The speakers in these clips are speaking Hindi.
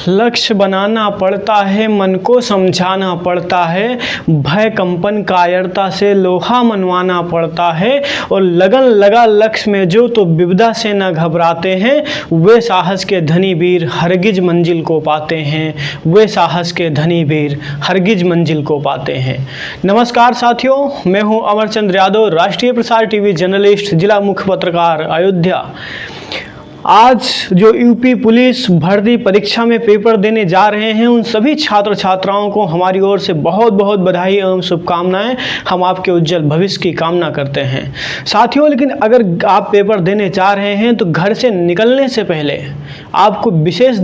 लक्ष्य बनाना पड़ता है, मन को समझाना पड़ता है, भय कंपन कायरता से लोहा मनवाना पड़ता है, और लगन लगा लक्ष्य में जो तो विपदा से न घबराते हैं, वे साहस के धनी वीर हरगिज मंजिल को पाते हैं, वे साहस के धनी वीर हरगिज मंजिल को पाते हैं। नमस्कार साथियों, मैं हूं अमरचंद्र यादव, राष्ट्रीय प्रसार टीवी जर्नलिस्ट, जिला मुख्य पत्रकार अयोध्या। आज जो यूपी पुलिस भर्ती परीक्षा में पेपर देने जा रहे हैं, उन सभी छात्र छात्राओं को हमारी ओर से बहुत बहुत बधाई एवं शुभकामनाएं। हम आपके उज्जवल भविष्य की कामना करते हैं साथियों। लेकिन अगर आप पेपर देने जा रहे हैं तो घर से निकलने से पहले आपको विशेष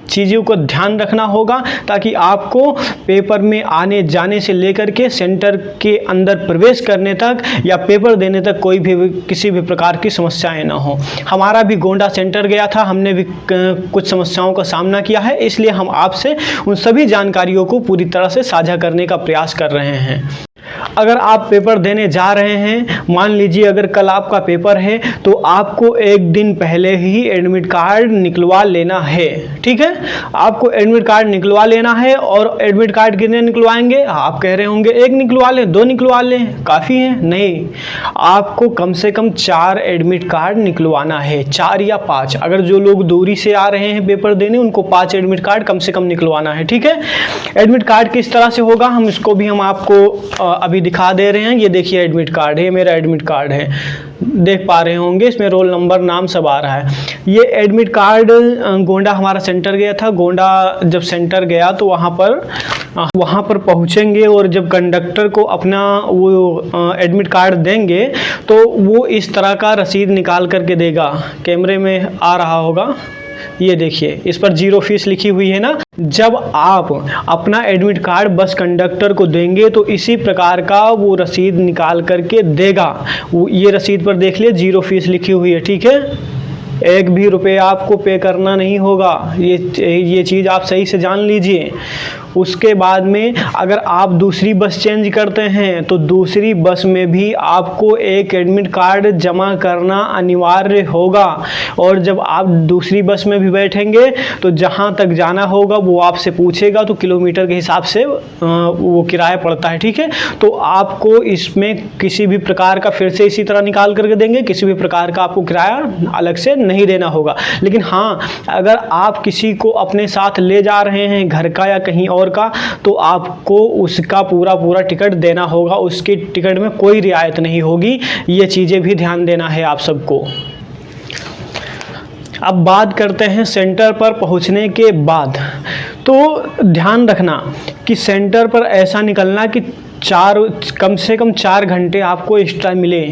चीज़ों को ध्यान रखना होगा, ताकि आपको पेपर में आने जाने से लेकर के सेंटर के अंदर प्रवेश करने तक या पेपर देने तक कोई भी किसी भी प्रकार की समस्याएं ना हो। हमारा भी गोंडा सेंटर गया था, हमने भी कुछ समस्याओं का सामना किया है, इसलिए हम आपसे उन सभी जानकारियों को पूरी तरह से साझा करने का प्रयास कर रहे हैं। अगर आप पेपर देने जा रहे हैं, मान लीजिए अगर कल आपका पेपर है, तो आपको एक दिन पहले ही एडमिट कार्ड निकलवा लेना है। ठीक है, आपको एडमिट कार्ड निकलवा लेना है। और एडमिट कार्ड कितने निकलवाएंगे? आप कह रहे होंगे एक निकलवा लें, दो निकलवा लें, काफ़ी है। नहीं, आपको कम से कम 4 एडमिट कार्ड निकलवाना है, 4 या 5। अगर जो लोग दूरी से आ रहे हैं पेपर देने, उनको 5 एडमिट कार्ड कम से कम निकलवाना है। ठीक है, एडमिट कार्ड किस तरह से होगा, इसको भी हम आपको अभी दिखा दे रहे हैं। ये देखिए एडमिट कार्ड है, मेरा एडमिट कार्ड है, देख पा रहे होंगे, इसमें रोल नंबर नाम सब आ रहा है। ये एडमिट कार्ड गोंडा हमारा सेंटर गया था। गोंडा जब सेंटर गया तो वहाँ पर पहुँचेंगे, और जब कंडक्टर को अपना वो एडमिट कार्ड देंगे तो वो इस तरह का रसीद निकाल करके देगा। कैमरे में आ रहा होगा, ये देखिए, इस पर 0 फीस लिखी हुई है ना। जब आप अपना एडमिट कार्ड बस कंडक्टर को देंगे तो इसी प्रकार का वो रसीद निकाल करके देगा। ये रसीद पर देख लिए 0 फीस लिखी हुई है। ठीक है, 1 भी रुपये आपको पे करना नहीं होगा। ये चीज़ आप सही से जान लीजिए। उसके बाद में अगर आप दूसरी बस चेंज करते हैं तो दूसरी बस में भी आपको एक एडमिट कार्ड जमा करना अनिवार्य होगा। और जब आप दूसरी बस में भी बैठेंगे तो जहां तक जाना होगा वो आपसे पूछेगा, तो किलोमीटर के हिसाब से वो किराया पड़ता है। ठीक है, तो आपको इसमें किसी भी प्रकार का, फिर से इसी तरह निकाल करके देंगे, किसी भी प्रकार का आपको किराया अलग से नहीं देना होगा। लेकिन हाँ, अगर आप किसी को अपने साथ ले जा रहे हैं, घर का या कहीं और का, तो आपको उसका पूरा टिकट देना होगा। उसकी टिकट में कोई रियायत नहीं होगी। ये चीज़ें भी ध्यान देना है आप सबको। अब बात करते हैं सेंटर पर पहुंचने के बाद। तो ध्यान रखना कि सेंटर पर ऐसा निकलना कि कम से कम 4 घंटे आपको एक्स्ट्रा मिले।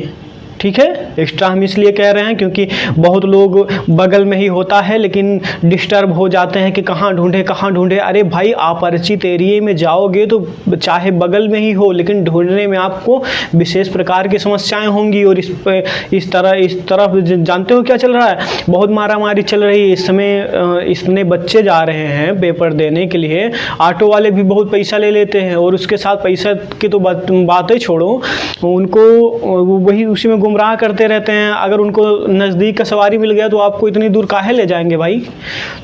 ठीक है, एक्स्ट्रा हम इसलिए कह रहे हैं क्योंकि बहुत लोग बगल में ही होता है लेकिन डिस्टर्ब हो जाते हैं कि कहाँ ढूंढे। अरे भाई, अपरिचित एरिया में जाओगे तो चाहे बगल में ही हो, लेकिन ढूंढने में आपको विशेष प्रकार की समस्याएं होंगी। और इस तरफ जानते हो क्या चल रहा है? बहुत मारामारी चल रही है इस समय। इतने बच्चे जा रहे हैं पेपर देने के लिए, ऑटो वाले भी बहुत पैसा ले लेते हैं, और उसके साथ पैसा की तो बातें छोड़ो, उनको वही उसी में गुमराह करते रहते हैं। अगर उनको नज़दीक का सवारी मिल गया तो आपको इतनी दूर काहे ले जाएंगे भाई?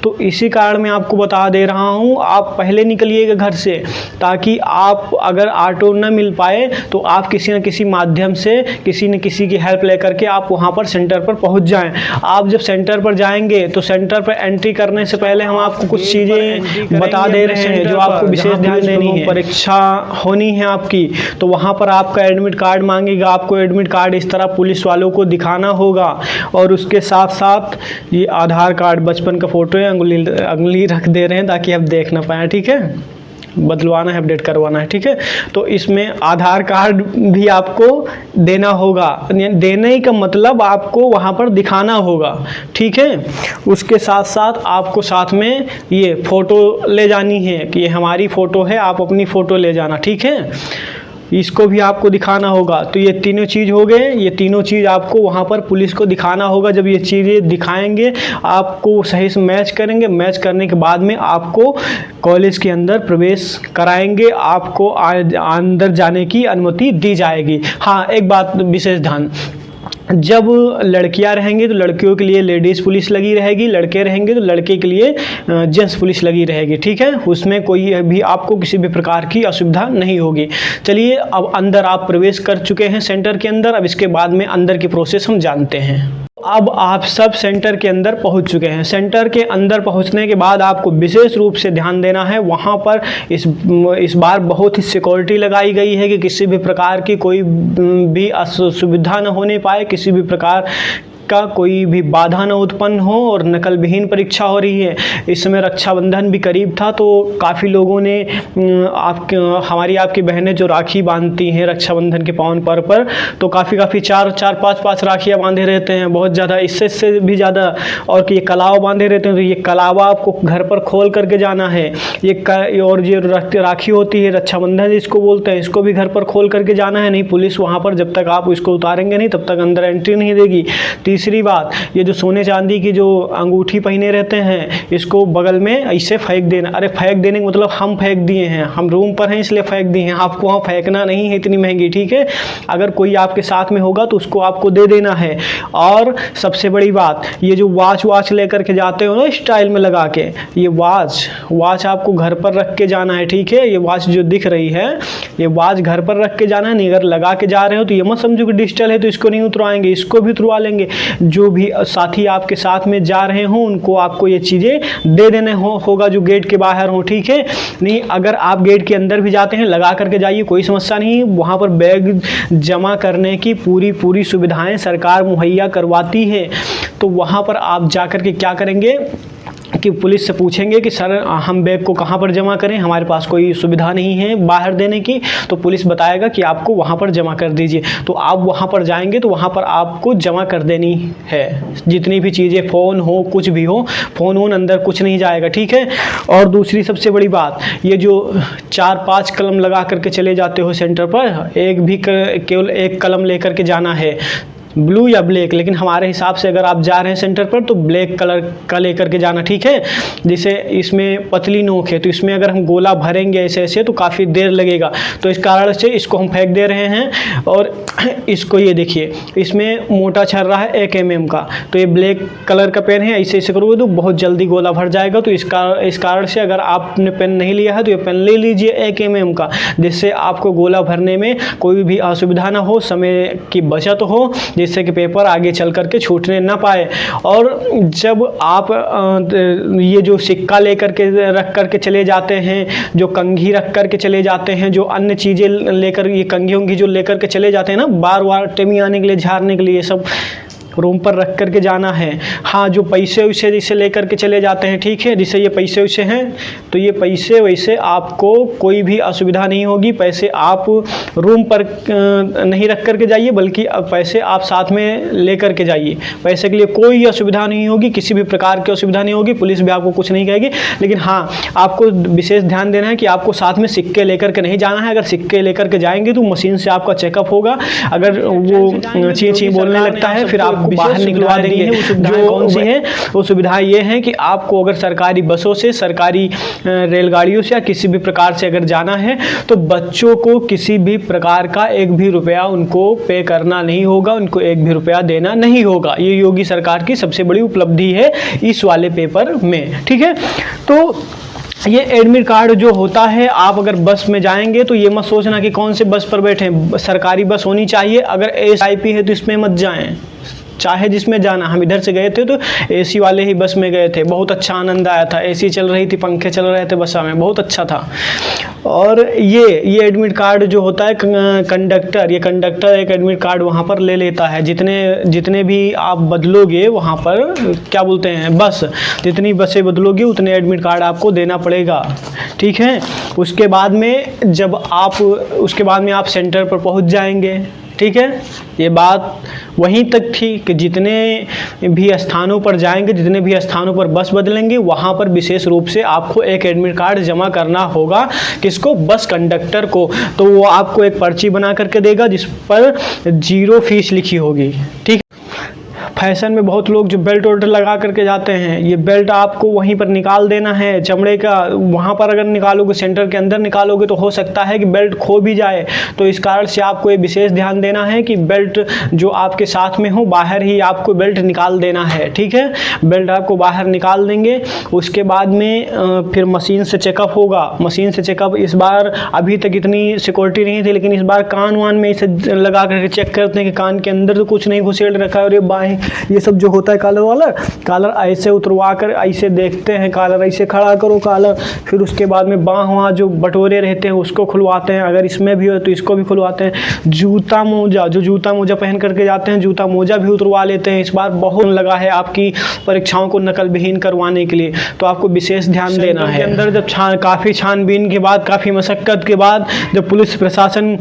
तो इसी कारण मैं आपको बता दे रहा हूँ, आप पहले निकलिएगा घर से, ताकि आप अगर ऑटो न मिल पाए तो आप किसी न किसी माध्यम से किसी न किसी की हेल्प लेकर के आप वहाँ पर सेंटर पर पहुँच जाएं। आप जब सेंटर पर जाएंगे तो सेंटर पर एंट्री करने से पहले हम आपको कुछ चीज़ें बता दे रहे हैं जो आपको विशेष ध्यान देनी है। परीक्षा होनी है आपकी, तो वहाँ पर आपका एडमिट कार्ड मांगेगा। आपको एडमिट कार्ड इस तरह पुलिस वालों को दिखाना होगा, और उसके साथ साथ ये आधार कार्ड, बचपन का फोटो है, अंगुली रख दे रहे हैं ताकि आप देख ना पाए। ठीक है, बदलवाना है, अपडेट करवाना है। ठीक है, तो इसमें आधार कार्ड भी आपको देना होगा। देने का मतलब आपको वहाँ पर दिखाना होगा। ठीक है, उसके साथ साथ आपको साथ में ये फ़ोटो ले जानी है कि ये हमारी फ़ोटो है, आप अपनी फ़ोटो ले जाना। ठीक है, इसको भी आपको दिखाना होगा। तो ये तीनों चीज़ हो गए। ये तीनों चीज़ आपको वहाँ पर पुलिस को दिखाना होगा। जब ये चीज़ें दिखाएंगे, आपको सही से मैच करेंगे। मैच करने के बाद में आपको कॉलेज के अंदर प्रवेश कराएंगे, आपको अंदर जाने की अनुमति दी जाएगी। हाँ, एक बात विशेष ध्यान, जब लड़कियां रहेंगी तो लड़कियों के लिए लेडीज़ पुलिस लगी रहेगी, लड़के रहेंगे तो लड़के के लिए जेंट्स पुलिस लगी रहेगी, ठीक है। उसमें कोई भी आपको किसी भी प्रकार की असुविधा नहीं होगी। चलिए अब अंदर आप प्रवेश कर चुके हैं सेंटर के अंदर, अब इसके बाद में अंदर की प्रोसेस हम जानते हैं। अब आप सब सेंटर के अंदर पहुंच चुके हैं। सेंटर के अंदर पहुंचने के बाद आपको विशेष रूप से ध्यान देना है, वहां पर इस बार बहुत ही सिक्योरिटी लगाई गई है कि किसी भी प्रकार की कोई भी असुविधा न होने पाए, किसी भी प्रकार का कोई भी बाधा न उत्पन्न हो और नकल विहीन परीक्षा हो रही है। इस समय रक्षाबंधन भी करीब था, तो काफ़ी लोगों ने हमारी आपकी बहनें जो राखी बांधती हैं रक्षाबंधन के पावन पर्व पर, तो काफ़ी चार 5 राखियाँ बांधे रहते हैं, बहुत ज़्यादा, इससे भी ज़्यादा, और कि ये कलावा बांधे रहते हैं। तो ये कलावा आपको घर पर खोल करके जाना है। और ये राखी होती है रक्षाबंधन जिसको बोलते हैं, इसको भी घर पर खोल करके जाना है। नहीं, पुलिस वहाँ पर जब तक आप इसको उतारेंगे नहीं तब तक अंदर एंट्री नहीं देगी। तीसरी बात, ये जो सोने चांदी की जो अंगूठी पहने रहते हैं, इसको बगल में ऐसे फेंक देना। अरे फेंक देने का मतलब हम फेंक दिए हैं, हम रूम पर हैं इसलिए फेंक दिए हैं, आपको वहाँ फेंकना नहीं है इतनी महंगी, ठीक है। अगर कोई आपके साथ में होगा तो उसको आपको दे देना है। और सबसे बड़ी बात, ये जो वॉच लेकर के जाते हो ना स्टाइल में लगा के, ये वॉच आपको घर पर रख के जाना है, ठीक है। ये वॉच जो दिख रही है, ये वॉच घर पर रख के जाना है। नहीं, अगर लगा के जा रहे हो तो ये मत समझो कि डिजिटल है तो इसको नहीं उतरवाएंगे, इसको भी उतरवा लेंगे। जो भी साथी आपके साथ में जा रहे हों उनको आपको ये चीज़ें दे देने होगा जो गेट के बाहर हो, ठीक है। नहीं, अगर आप गेट के अंदर भी जाते हैं लगा करके जाइए, कोई समस्या नहीं। वहाँ पर बैग जमा करने की पूरी सुविधाएं सरकार मुहैया करवाती है। तो वहाँ पर आप जा कर के क्या करेंगे कि पुलिस से पूछेंगे कि सर हम बैग को कहाँ पर जमा करें, हमारे पास कोई सुविधा नहीं है बाहर देने की। तो पुलिस बताएगा कि आपको वहाँ पर जमा कर दीजिए। तो आप वहाँ पर जाएंगे तो वहाँ पर आपको जमा कर देनी है जितनी भी चीज़ें, फ़ोन हो कुछ भी हो, फ़ोन अंदर कुछ नहीं जाएगा, ठीक है। और दूसरी सबसे बड़ी बात, ये जो 4-5 कलम लगा करके चले जाते हो सेंटर पर, केवल एक कलम लेकर के जाना है, ब्लू या ब्लैक। लेकिन हमारे हिसाब से अगर आप जा रहे हैं सेंटर पर तो ब्लैक कलर का लेकर के जाना, ठीक है। जैसे इसमें पतली नोक है तो इसमें अगर हम गोला भरेंगे ऐसे तो काफ़ी देर लगेगा, तो इस कारण से इसको हम फेंक दे रहे हैं। और इसको ये देखिए, इसमें मोटा छर्रा है 1 mm का, तो ये ब्लैक कलर का पेन है, ऐसे करोगे तो बहुत जल्दी गोला भर जाएगा। तो इस कारण से अगर आपने पेन नहीं लिया है तो ये पेन ले लीजिए 1 mm का, जिससे आपको गोला भरने में कोई भी असुविधा ना हो, समय की बचत हो, जिससे कि पेपर आगे चल करके छूटने ना पाए। और जब आप ये जो सिक्का लेकर के रख करके चले जाते हैं, जो कंघी रख करके चले जाते हैं, जो अन्य चीज़ें लेकर, ये कंघी उंघी जो लेकर के चले जाते हैं ना बार टेमी आने के लिए, झाड़ने के लिए, ये सब रूम पर रख करके जाना है। हाँ, जो पैसे वैसे जैसे लेकर के चले जाते हैं, ठीक है, जैसे ये पैसे वैसे हैं तो ये पैसे वैसे आपको कोई भी असुविधा नहीं होगी। पैसे आप रूम पर नहीं रख करके जाइए, बल्कि पैसे आप साथ में ले करके जाइए। पैसे के लिए कोई असुविधा नहीं होगी, किसी भी प्रकार की असुविधा नहीं होगी, पुलिस भी आपको कुछ नहीं कहेगी। लेकिन हाँ, आपको विशेष ध्यान देना है कि आपको साथ में सिक्के लेकर के नहीं जाना है। अगर सिक्के लेकर के जाएंगे तो मशीन से आपका चेकअप होगा, अगर वो ची बोलने लगता है फिर आप बाहर निकलवा देंगे। जो कौन सी है वो सुविधा ये है कि आपको अगर सरकारी बसों से, सरकारी रेलगाड़ियों से या किसी भी प्रकार से अगर जाना है तो बच्चों को किसी भी प्रकार का 1 भी रुपया उनको पे करना नहीं होगा, उनको 1 भी रुपया देना नहीं होगा। ये योगी सरकार की सबसे बड़ी उपलब्धि है इस वाले पेपर में, ठीक है। तो ये एडमिट कार्ड जो होता है, आप अगर बस में जाएंगे तो ये मत सोचना कि कौन से बस पर बैठे, सरकारी बस होनी चाहिए। अगर SIP है तो इसमें मत जाएं, चाहे जिसमें जाना। हम इधर से गए थे तो AC वाले ही बस में गए थे, बहुत अच्छा आनंद आया था। AC चल रही थी, पंखे चल रहे थे बस में, बहुत अच्छा था। और ये एडमिट कार्ड जो होता है कंडक्टर एक एडमिट कार्ड वहाँ पर ले लेता है। जितने भी आप बदलोगे वहाँ पर, क्या बोलते हैं, बस, जितनी बसें बदलोगे उतने एडमिट कार्ड आपको देना पड़ेगा, ठीक है। उसके बाद में आप सेंटर पर पहुँच जाएंगे, ठीक है। ये बात वहीं तक थी कि जितने भी स्थानों पर जाएंगे, जितने भी स्थानों पर बस बदलेंगे, वहाँ पर विशेष रूप से आपको एक एडमिट कार्ड जमा करना होगा। किसको? बस कंडक्टर को। तो वो आपको एक पर्ची बना करके देगा जिस पर 0 फीस लिखी होगी, ठीक। फैशन में बहुत लोग जो बेल्ट वेल्ट लगा करके जाते हैं, ये बेल्ट आपको वहीं पर निकाल देना है चमड़े का। वहाँ पर अगर निकालोगे, सेंटर के अंदर निकालोगे तो हो सकता है कि बेल्ट खो भी जाए। तो इस कारण से आपको ये विशेष ध्यान देना है कि बेल्ट जो आपके साथ में हो, बाहर ही आपको बेल्ट निकाल देना है, ठीक है। बेल्ट आपको बाहर निकाल देंगे। उसके बाद में फिर मशीन से चेकअप होगा। मशीन से चेकअप इस बार अभी तक इतनी सिक्योरिटी नहीं थी, लेकिन इस बार कान वान में इसे लगा करके चेक करते हैं कि कान के अंदर तो कुछ नहीं घुसेड़ रखा है। और ये बाएं ये सब जो होता है कॉलर वाला, कॉलर ऐसे उतरवा कर ऐसे देखते हैं, कॉलर ऐसे खड़ा करो कॉलर। फिर उसके बाद में बाँह वहाँ जो बटोरे रहते हैं उसको खुलवाते हैं, अगर इसमें भी हो तो इसको भी खुलवाते हैं। जूता मोजा, जो जूता मोजा पहन करके जाते हैं, जूता मोजा भी उतरवा लेते हैं। इस बार बहुत लगा है आपकी परीक्षाओं को नकल विहीन करवाने के लिए, तो आपको विशेष ध्यान देना है। अंदर जब काफ़ी छानबीन के बाद, काफ़ी मशक्क़त के बाद, जब पुलिस प्रशासन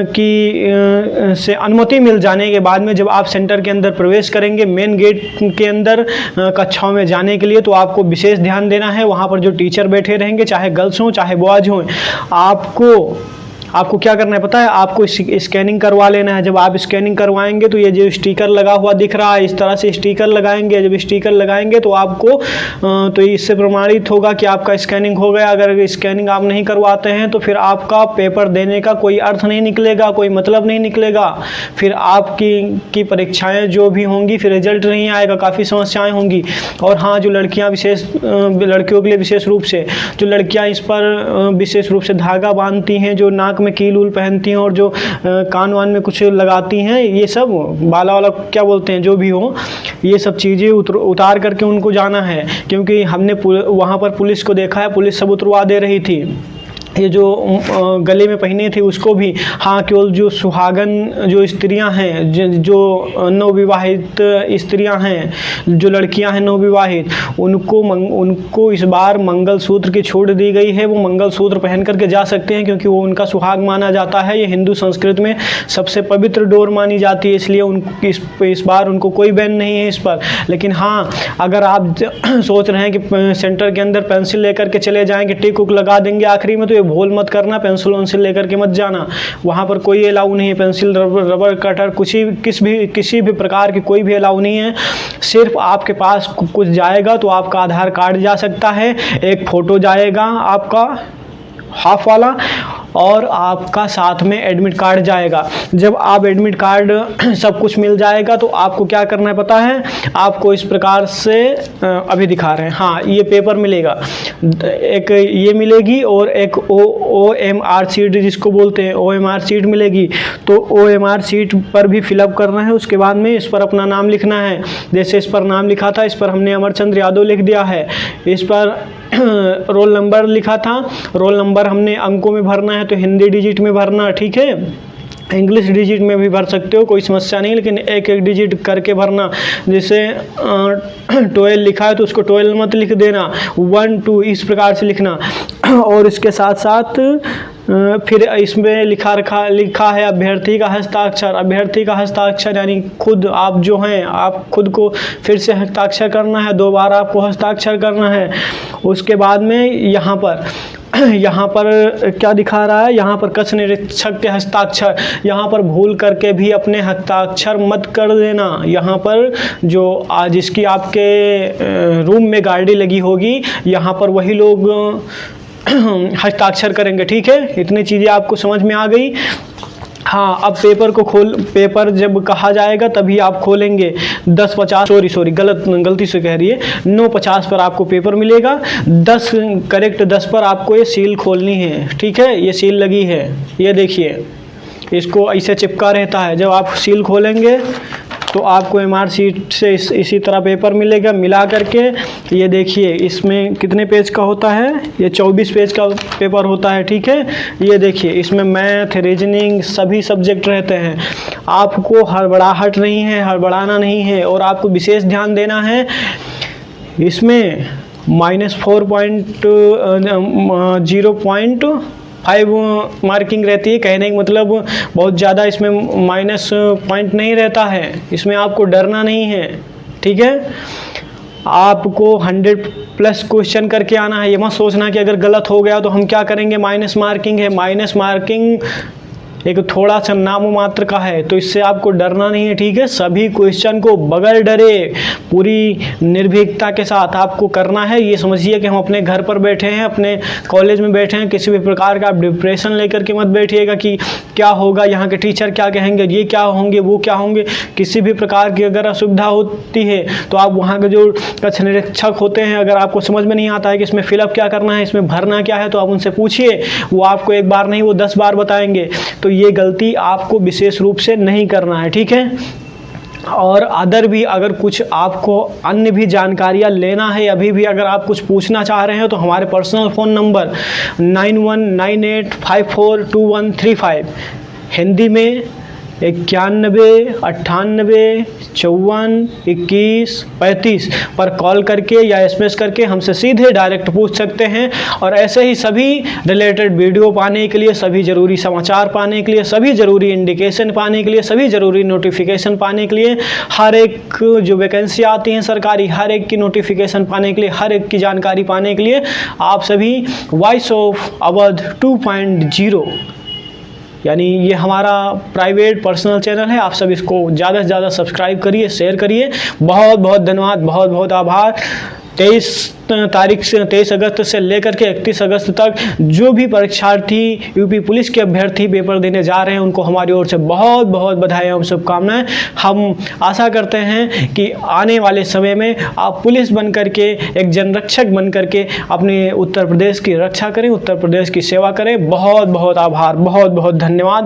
की से अनुमति मिल जाने के बाद में जब आप सेंटर के अंदर प्रवेश करेंगे, मेन गेट के अंदर कक्षाओं में जाने के लिए, तो आपको विशेष ध्यान देना है। वहाँ पर जो टीचर बैठे रहेंगे, चाहे गर्ल्स हों चाहे बॉयज हों, आपको क्या करना है पता है? आपको स्कैनिंग करवा लेना है। जब आप स्कैनिंग करवाएंगे तो ये जो स्टिकर लगा हुआ दिख रहा है, इस तरह से स्टिकर लगाएंगे। जब स्टिकर लगाएंगे तो आपको तो इससे प्रमाणित होगा कि आपका स्कैनिंग हो गया। अगर स्कैनिंग आप नहीं करवाते हैं तो फिर आपका पेपर देने का कोई अर्थ नहीं निकलेगा, कोई मतलब नहीं निकलेगा। फिर आपकी परीक्षाएँ जो भी होंगी, फिर रिजल्ट नहीं आएगा, काफ़ी समस्याएँ होंगी। और हाँ, जो लड़कियाँ लड़कियों के लिए विशेष रूप से, जो लड़कियाँ इस पर विशेष रूप से धागा बांधती हैं, जो नाक में कील उल पहनती हैं और जो कान वान में कुछ लगाती हैं, ये सब बाला वाला क्या बोलते हैं, जो भी हो, ये सब चीज़ें उतार करके उनको जाना है। क्योंकि हमने वहाँ पर पुलिस को देखा है, पुलिस सब उतरवा दे रही थी। ये जो गले में पहने थे उसको भी। हाँ, केवल जो सुहागन जो स्त्रियां हैं, जो नवविवाहित स्त्रियां हैं, जो लड़कियां हैं नवविवाहित, उनको इस बार मंगलसूत्र की छूट दी गई है। वो मंगलसूत्र पहन करके जा सकते हैं, क्योंकि वो उनका सुहाग माना जाता है। ये हिंदू संस्कृति में सबसे पवित्र डोर मानी जाती है, इसलिए इस बार उनको कोई बैन नहीं है इस पर। लेकिन हाँ, अगर आप सोच रहे हैं कि सेंटर के अंदर पेंसिल लेकर के चले जाएंगे, टिक उक लगा देंगे आखिरी में, तो ये भूल मत करना। पेंसिल वेंसिल लेकर के मत जाना, वहाँ पर कोई अलाउ नहीं है। पेंसिल, रबर कटर, किसी भी प्रकार की कोई भी अलाउ नहीं है। सिर्फ आपके पास कुछ जाएगा तो आपका आधार कार्ड जा सकता है, एक फ़ोटो जाएगा आपका हाफ वाला, और आपका साथ में एडमिट कार्ड जाएगा। जब आप एडमिट कार्ड सब कुछ मिल जाएगा तो आपको क्या करना है पता है? आपको इस प्रकार से अभी दिखा रहे हैं, हाँ, ये पेपर मिलेगा, एक ये मिलेगी और एक OMR सीट जिसको बोलते हैं, OMR सीट मिलेगी। तो OMR सीट पर भी फिलअप करना है। उसके बाद में इस पर अपना नाम लिखना है। जैसे इस पर नाम लिखा था, इस पर हमने अमरचंद्र यादव लिख दिया है। इस पर रोल नंबर लिखा था, रोल नंबर हमने अंकों में भरना है, तो हिंदी डिजिट में भरना, ठीक है। इंग्लिश डिजिट में भी भर सकते हो, कोई समस्या नहीं, लेकिन एक एक डिजिट करके भरना। जैसे 12 लिखा है तो उसको 12 मत लिख देना, 1 2 इस प्रकार से लिखना। और इसके साथ साथ फिर इसमें लिखा है अभ्यर्थी का हस्ताक्षर। अभ्यर्थी का हस्ताक्षर यानी खुद आप जो हैं, आप खुद को फिर से हस्ताक्षर करना है, 2 बार आपको हस्ताक्षर करना है। उसके बाद में यहाँ पर क्या दिखा रहा है? यहाँ पर कक्ष निरीक्षक के हस्ताक्षर, यहाँ पर भूल करके भी अपने हस्ताक्षर मत कर देना। यहाँ पर जो जिसकी आपके रूम में गाड़ी लगी होगी, यहाँ पर वही लोग हस्ताक्षर करेंगे, ठीक है। इतनी चीज़ें आपको समझ में आ गई। हाँ, अब पेपर जब कहा जाएगा तभी आप खोलेंगे। 10:50 सॉरी गलती से कह रही है, 9:50 पर आपको पेपर मिलेगा। 10 पर आपको ये सील खोलनी है, ठीक है। ये सील लगी है, ये देखिए, इसको ऐसे चिपका रहता है। जब आप सील खोलेंगे तो आपको MR सीट से इसी तरह पेपर मिलेगा। मिला करके ये देखिए, इसमें कितने पेज का होता है? ये 24 पेज का पेपर होता है, ठीक है। ये देखिए, इसमें मैथ, रीजनिंग सभी सब्जेक्ट रहते हैं। आपको हड़बड़ाहट नहीं है, हड़बड़ाना नहीं है, और आपको विशेष ध्यान देना है। इसमें -0.5 मार्किंग रहती है। कहने का मतलब बहुत ज़्यादा इसमें माइनस पॉइंट नहीं रहता है, इसमें आपको डरना नहीं है, ठीक है। आपको 100+ क्वेश्चन करके आना है। ये मत सोचना कि अगर गलत हो गया तो हम क्या करेंगे, माइनस मार्किंग है। माइनस मार्किंग एक थोड़ा सा नाम मात्र का है, तो इससे आपको डरना नहीं है, ठीक है। सभी क्वेश्चन को बगैर डरे पूरी निर्भीकता के साथ आपको करना है। ये समझिए कि हम अपने घर पर बैठे हैं, अपने कॉलेज में बैठे हैं, किसी भी प्रकार का आप डिप्रेशन लेकर के मत बैठिएगा कि क्या होगा, यहाँ के टीचर क्या कहेंगे, ये क्या होंगे, वो क्या होंगे। किसी भी प्रकार की अगर असुविधा होती है तो आप वहाँ के जो कक्ष निरीक्षक होते हैं, अगर आपको समझ में नहीं आता है कि इसमें फिलअप क्या करना है, इसमें भरना क्या है, तो आप उनसे पूछिए, वो आपको एक बार नहीं वो 10 बार बताएंगे। तो ये गलती आपको विशेष रूप से नहीं करना है, ठीक है। और भी अगर कुछ आपको अन्य भी जानकारियाँ लेना है, अभी भी अगर आप कुछ पूछना चाह रहे हैं, तो हमारे पर्सनल फ़ोन नंबर 9198542135 हिंदी में 91 98 54 21 35 पर कॉल करके या SMS करके हमसे सीधे डायरेक्ट पूछ सकते हैं। और ऐसे ही सभी रिलेटेड वीडियो पाने के लिए, सभी ज़रूरी समाचार पाने के लिए, सभी ज़रूरी इंडिकेशन पाने के लिए, सभी ज़रूरी नोटिफिकेशन पाने के लिए, हर एक जो वैकेंसी आती हैं सरकारी, हर एक की नोटिफिकेशन पाने के लिए, हर एक की जानकारी पाने के लिए आप सभी वॉइस ऑफ अवध 2.0 यानी ये हमारा प्राइवेट पर्सनल चैनल है, आप सब इसको ज़्यादा से ज़्यादा सब्सक्राइब करिए, शेयर करिए। बहुत बहुत धन्यवाद, बहुत बहुत आभार। 23 अगस्त से लेकर के 31 अगस्त तक जो भी परीक्षार्थी यूपी पुलिस के अभ्यर्थी पेपर देने जा रहे हैं, उनको हमारी ओर से बहुत बहुत बधाई और शुभकामनाएं। हम आशा करते हैं कि आने वाले समय में आप पुलिस बन करके, एक जनरक्षक बन करके अपने उत्तर प्रदेश की रक्षा करें, उत्तर प्रदेश की सेवा करें। बहुत बहुत आभार, बहुत बहुत धन्यवाद।